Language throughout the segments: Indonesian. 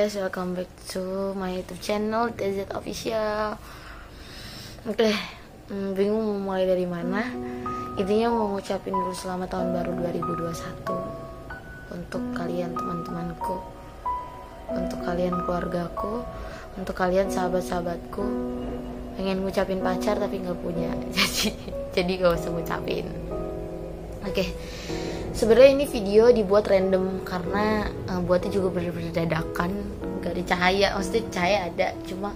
guys, welcome back to my YouTube channel TZ Official. Oke, bingung mau mulai dari mana. Intinya mau ngucapin dulu selamat tahun baru 2021 untuk kalian teman-temanku, untuk kalian keluargaku, untuk kalian sahabat-sahabatku. Pengen ngucapin pacar tapi nggak punya, jadi gak usah ngucapin. Oke. Sebenarnya ini video dibuat random karena buatnya juga bener-bener dadakan, gak ada cahaya, maksudnya cahaya ada, cuma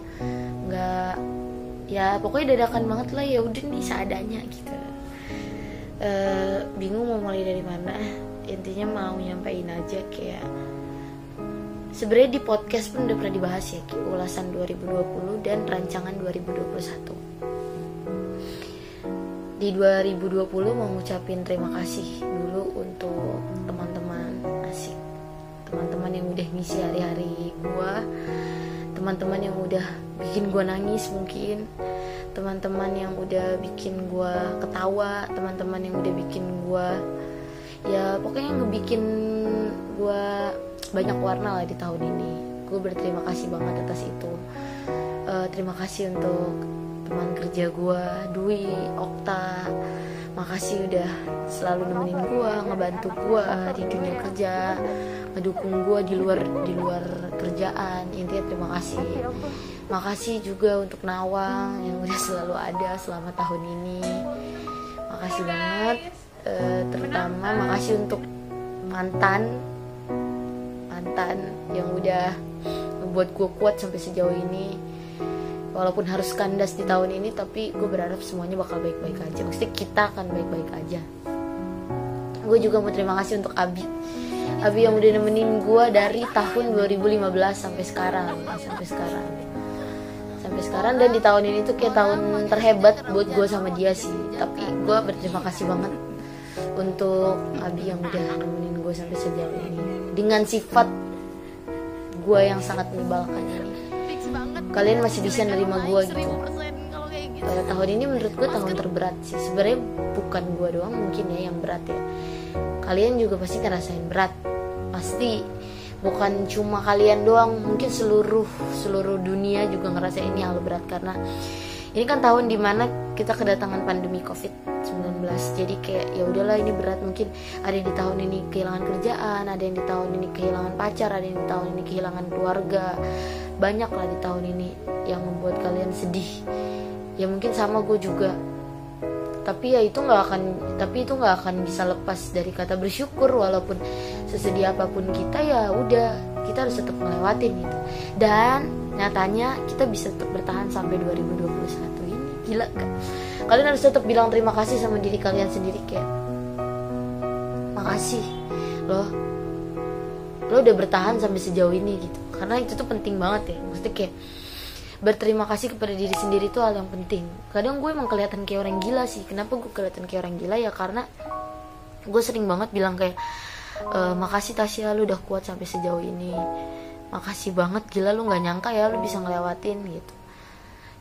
nggak, ya pokoknya dadakan banget lah. Ya udah nih seadanya gitu. Bingung mau mulai dari mana. Intinya mau nyampein aja kayak sebenarnya di podcast pun udah pernah dibahas ya, kayak ulasan 2020 dan rancangan 2021. Di 2020 mau ngucapin terima kasih dulu untuk teman-teman asik, teman-teman yang udah ngisi hari-hari gua, teman-teman yang udah bikin gua nangis mungkin, teman-teman yang udah bikin gua ketawa, teman-teman yang udah bikin gua, ya pokoknya ngebikin gua banyak warna lah di tahun ini. Gue berterima kasih banget atas itu. Terima kasih untuk teman kerja gue, Dwi, Okta. Makasih udah selalu nemenin gue, ngebantu gue di dunia kerja, ngedukung gue di luar kerjaan. Intinya terima kasih. Makasih juga untuk Nawang yang udah selalu ada selama tahun ini. Makasih banget. Terutama makasih untuk mantan yang udah membuat gue kuat sampai sejauh ini. Walaupun harus kandas di tahun ini, tapi gue berharap semuanya bakal baik-baik aja. Maksudnya kita akan baik-baik aja. Gue juga mau terima kasih untuk Abi yang udah nemenin gue dari tahun 2015 sampai sekarang. Dan di tahun ini tuh kayak tahun terhebat buat gue sama dia sih. Tapi gue berterima kasih banget untuk Abi yang udah nemenin gue sampai sejauh ini, dengan sifat gue yang sangat menyebalkan ini. Kalian masih bisa nerima gue gitu. Tahun ini menurut gue tahun terberat sih. Sebenarnya bukan gue doang mungkin ya yang berat ya. Kalian juga pasti ngerasain berat. Pasti bukan cuma kalian doang, mungkin seluruh dunia juga ngerasain ini hal berat, karena ini kan tahun dimana kita kedatangan pandemi COVID-19. Jadi kayak ya udahlah ini berat. Mungkin ada yang di tahun ini kehilangan kerjaan, ada yang di tahun ini kehilangan pacar, ada yang di tahun ini kehilangan keluarga. Banyak lah di tahun ini yang membuat kalian sedih. Ya mungkin sama gue juga. Tapi itu nggak akan bisa lepas dari kata bersyukur. Walaupun sesedih apapun kita, ya udah, kita harus tetap ngelewatin gitu. Dan nyatanya kita bisa tetap bertahan sampai 2021 ini. Gila gak? Kalian harus tetap bilang terima kasih sama diri kalian sendiri, kayak makasih lo udah bertahan sampai sejauh ini gitu. Karena itu tuh penting banget ya. Maksudnya kayak berterima kasih kepada diri sendiri tuh hal yang penting. Kadang gue emang kelihatan kayak orang gila sih. Kenapa gue kelihatan kayak orang gila ya? Karena gue sering banget bilang kayak makasih Tasya, lu udah kuat sampai sejauh ini. Makasih banget, gila lu gak nyangka ya lu bisa ngelewatin gitu.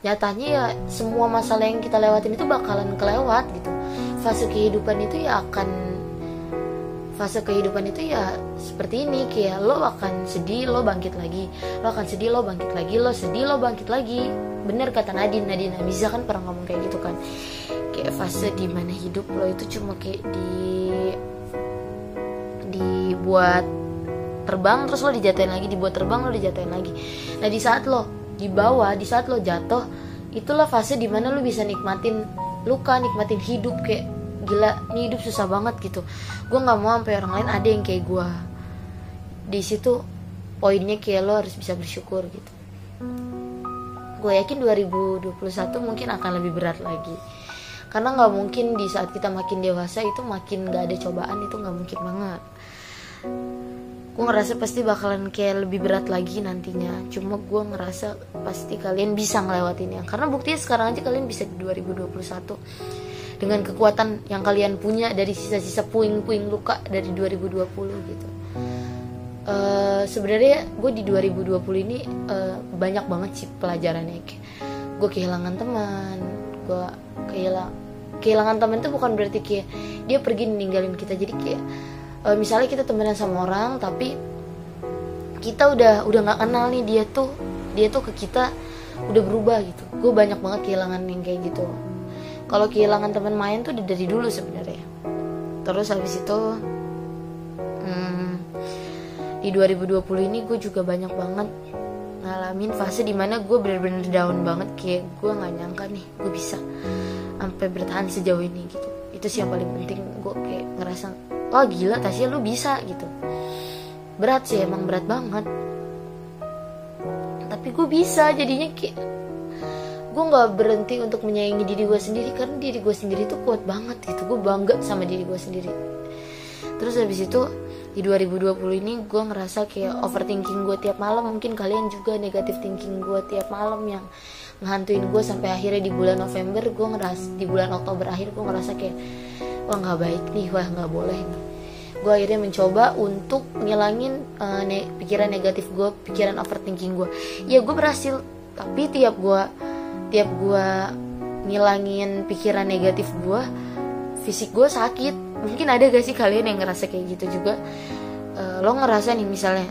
Nyatanya ya semua masalah yang kita lewatin itu bakalan kelewat gitu. Fase kehidupan itu ya seperti ini, kayak lo akan sedih, lo bangkit lagi, lo akan sedih, lo bangkit lagi, lo sedih, lo bangkit lagi. Bener kata Nadine Amiza kan pernah ngomong kayak gitu kan, kayak fase dimana hidup lo itu cuma kayak dibuat terbang, terus lo dijatuhin lagi, dibuat terbang, lo dijatuhin lagi. Nah di saat lo di bawah, di saat lo jatuh, itulah fase dimana lo bisa nikmatin luka, nikmatin hidup. Kayak gila, ini hidup susah banget gitu. Gue nggak mau sampai orang lain ada yang kayak gue. Di situ poinnya kayak lo harus bisa bersyukur gitu. Gue yakin 2021 mungkin akan lebih berat lagi, karena nggak mungkin di saat kita makin dewasa itu makin nggak ada cobaan, itu nggak mungkin banget. Gue ngerasa pasti bakalan kayak lebih berat lagi nantinya. Cuma gue ngerasa pasti kalian bisa ngelewatinnya, karena buktinya sekarang aja kalian bisa di 2021 dengan kekuatan yang kalian punya dari sisa-sisa puing-puing luka dari 2020 gitu. Sebenarnya gue di 2020 ini banyak banget sih pelajarannya. Gue kehilangan teman, gue kehilangan teman itu bukan berarti kayak dia pergi ninggalin kita. Jadi kayak misalnya kita temenan sama orang tapi kita udah nggak kenal nih, dia tuh ke kita udah berubah gitu. Gue banyak banget kehilangan yang kayak gitu. Kalau kehilangan teman main tuh dari dulu sebenarnya. Terus habis itu di 2020 ini gue juga banyak banget ngalamin fase dimana gue bener-bener down banget. Kayak gue nggak nyangka nih gue bisa sampai bertahan sejauh ini gitu. Itu sih yang paling penting. Gue kayak ngerasa, wah gila Tasya lu bisa gitu. Berat sih, emang berat banget, tapi gue bisa. Jadinya kayak gue nggak berhenti untuk menyayangi diri gue sendiri, karena diri gue sendiri tuh kuat banget gitu. Gue bangga sama diri gue sendiri. Terus habis itu di 2020 ini gue ngerasa kayak overthinking gue tiap malam. Mungkin kalian juga negative thinking gue tiap malam yang ngehantuin gue sampai akhirnya di bulan November gue ngerasa, di bulan Oktober akhir gue ngerasa kayak wah nggak baik nih, wah nggak boleh nih. Gue akhirnya mencoba untuk ngilangin pikiran negatif gue, pikiran overthinking gue. Ya gue berhasil, tapi tiap gue ngilangin pikiran negatif gue, fisik gue sakit. Mungkin ada gak sih kalian yang ngerasa kayak gitu juga? Lo ngerasa nih misalnya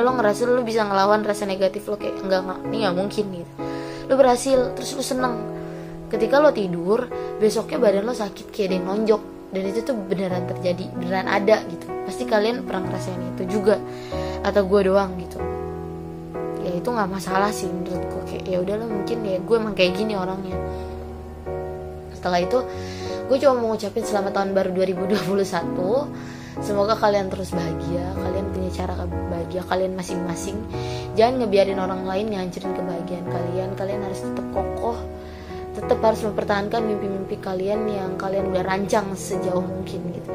lo ngerasa lo bisa ngelawan rasa negatif lo, kayak enggak ini nggak mungkin gitu. Lo berhasil, terus lo seneng. Ketika lo tidur, besoknya badan lo sakit kayak ada yang nonjok. Dan itu tuh beneran terjadi, beneran ada gitu. Pasti kalian pernah ngerasain itu juga, atau gue doang gitu. Ya itu nggak masalah sih menurut gue. Kayak ya udahlah, mungkin ya gue emang kayak gini orangnya. Setelah itu gue cuma mau ngucapin selamat tahun baru 2021. Semoga kalian terus bahagia, kalian punya cara bahagia kalian masing-masing. Jangan ngebiarin orang lain ngancurin kebahagiaan kalian. Kalian harus tetap kokoh, tetap harus mempertahankan mimpi-mimpi kalian yang kalian udah rancang sejauh mungkin gitu.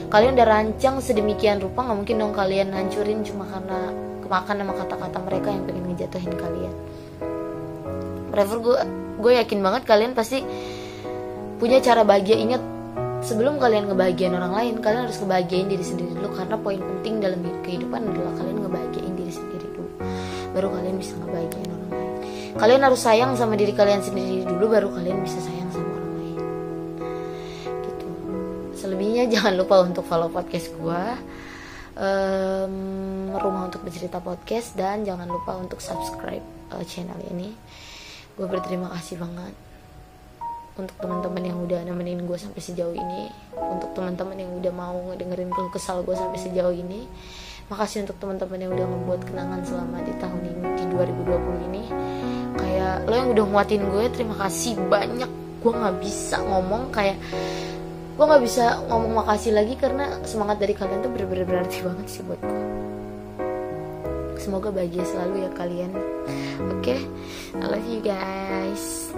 Kalian udah rancang sedemikian rupa, nggak mungkin dong kalian hancurin cuma karena kemakan sama kata-kata mereka yang pengen ngejatuhin kalian. Forever gue yakin banget kalian pasti punya cara bahagia. Ingat, sebelum kalian ngebahagiain orang lain, kalian harus ngebahagiain diri sendiri dulu. Karena poin penting dalam kehidupan adalah kalian ngebahagiain diri sendiri dulu, baru kalian bisa ngebahagiain orang lain. Kalian harus sayang sama diri kalian sendiri dulu, baru kalian bisa sayang sama orang lain gitu. Selebihnya jangan lupa untuk follow podcast gue, Rumah Untuk Bercerita Podcast, dan jangan lupa untuk subscribe channel ini. Gue berterima kasih banget untuk teman-teman yang udah nemenin gue sampai sejauh ini, untuk teman-teman yang udah mau ngedengerin keluh kesal gue sampai sejauh ini. Makasih untuk teman-teman yang udah membuat kenangan selama di tahun ini, di 2020 ini. Kayak lo yang udah nguatin gue, terima kasih banyak. Gue nggak bisa ngomong, kayak gue nggak bisa ngomong makasih lagi, karena semangat dari kalian tuh bener-bener berarti banget sih buat gue. Semoga bahagia selalu ya kalian. Oke, I love you guys.